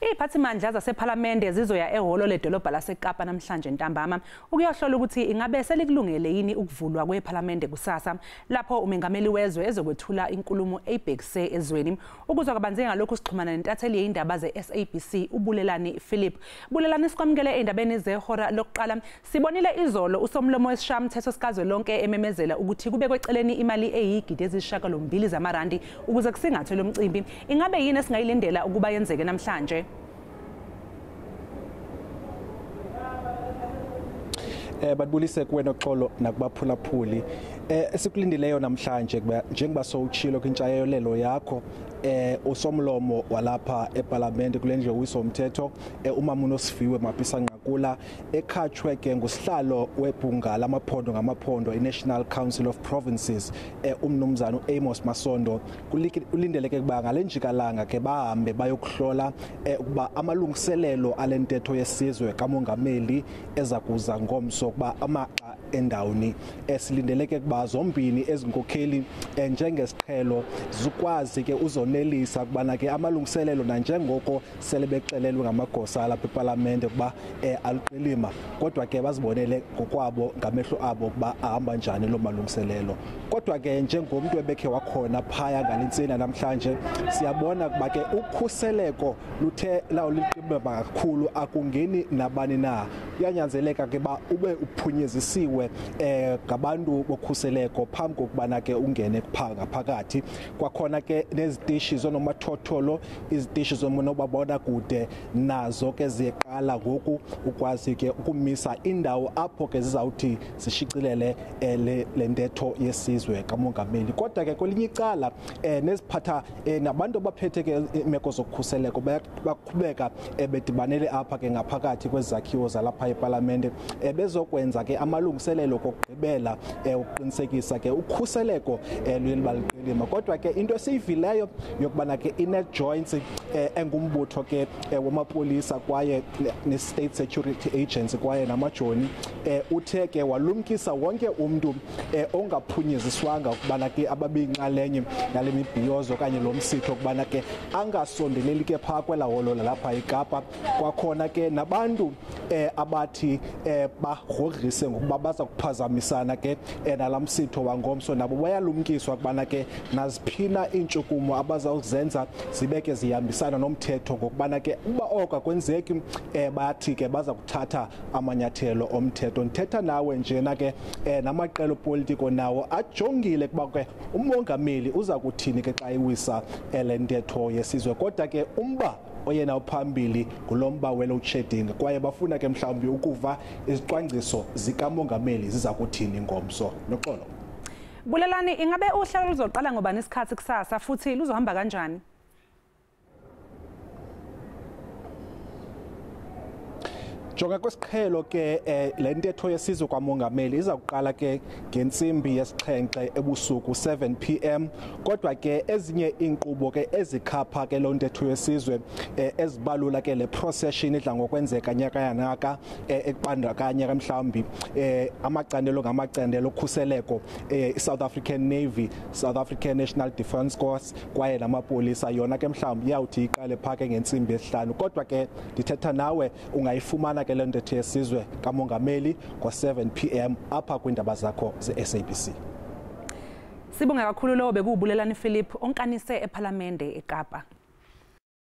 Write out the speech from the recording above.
Iziphathimandla zasePhalamende zizoya ehholo ledolobha laseKapa namhlanje ntambama ukuyohlola ukuthi ingabe selikulungele yini ukuvulwa kwePhalamende kusasa lapho uMengameli wezwe ezokwethula inkulumo ebhekise ezweni. Ukuzwa kabanzi ngalokho sixhumana nentatheli yeindaba ze-SABC uBulelani Philip. Bulelani sikwamukele endabeni zehora lokuqala. Sibonile izolo usomlomo wesishayamathetho sikazwelonke ememezela ukuthi kubekwe eceleni imali ezigidini eziyisishiyagalombili zamarandi ukuze kusingathwe lo mcimbi. Ingabe yini esingayilindela ukuba yenzeke namhlanje? Badbulise kuwena xolo nakubaphulaphuli esikulindileyo namhlanje njengoba sowuchilo kwintshayelelo yakho usomlomo walapha ePhalamende kulendle uyisomthetho umama uSifiwe Mapisa Nqakula ekhatshwe ke ngusihlalo webhunga lamaphondo ngamaphondo iNational Council of Provinces umnumzana Amos Masondo kulindeleke kuba ngalenjikalanga ke bahambe bayokuhlola ukuba amalungiselelo alentetho yesizwe kamongameli ezakuza ngomso kuba amaxa endawuni esilindeleke kuba zombini ezinkokheli njengesiqhelo zikwazi ke uzonelisa kubana ke amalungiselelo nanjengoko selibexelelwe ngamagosa lapha ePhalamende kuba aluqilima kodwa ke bazibonele ngokwabo ngamehlo abo kuba ahamba njani lo malungiselelo. Kodwa ke njengomuntu ebekhe wakhona phaya ngalentsina namhlanje siyabona kuba ke ukhuseleko luthe lawo liqimba kakhulu akungeni nabani na. Kuyanyanzeleka ke ba ube uphunyezisiwe ngabantu bokhuseleko phambi kokubana ke ungene ngaphakathi. Kwakhona ke nezitishi zonomathotholo izitishi zomonobabona kude nazo ke ziyeqala ngoku ukwazi ke ukumisa indawo apho ke zizawuthi zishicilele le ntetho yesizwe kamongameli. Kodwa ke kwelinye icala neziphatha nabantu abaphethe ke imeko zokukhuseleko baqhubeka bedibanele apha ke ngaphakathi kwezakhiwo zalapha ePhalamende bezokwenza ke amalungiselelo kokugqibela ukuqinisekisa ke ukhuseleko lwelibalqilima. Kodwa ke into esiyivileyo yokubana ke inet joints engumbutho ke wamapolisa kwaye ne-state security agency kwaye namajoni uthe ke walumkisa wonke umuntu ongaphunyeziswanga ukubana ke ababinxalenye nale mibhiyozo kanye lo msitho ukubana ke angasondeleli ke phaa kwela holo lapha eKapa. Kwakhona ke nabantu abathi bagrogrise ngokuba baza kuphazamisana ke nalamsitho wangomso nabo bayalumkiswa ukubana ke naziphina intshukumo abazawuzenza zibeke zihambisana nomthetho ngokubana ke uba oka kwenzeki bathi ke baza kuthatha amanyathelo omthetho. Ndithetha nawe njena ke namaqela politiko nawo ajongile kuba ke umongameli uza kuthini ke xa iwisa le ntetho yesizwe. Kodwa ke umba oyena uphambili ngulomba we-load shedding kwaye bafuna ke mhlawumbi ukuva izicwangciso zikamongameli ziza kuthini ngomso. Noxolo Bulelani, ingabe uhlelo luzoqala ngobani isikhathi kusasa futhi luzohamba kanjani? Jonga kwesiqhelo ke le ntetho yesizwe kwamongameli iza kuqala ke ngentsimbi yesixhenxe ebusuku 7 PM. Kodwa ke ezinye inkqubo ke ezikhapha ke lo ntetho yesizwe ezibalula ke le procession idla ngokwenzeka nyaka ekubandakanya mhlawumbi amacandelo ngamacandelo okhuseleko South African Navy, South African National Defence Force kwaye namapolisa yona ke mhlawumbi iyawuthi iqale phake ngentsimbi yesihlanu. Kodwa ke ndithetha nawe ungayifumana ke le ntetho yesizwe kamongameli ngo-7 PM apha kwindaba zakho ze-SABC. Sibonga kakhulu lo bekuwuBulelani Philip onkanise ePhalamende eKapa.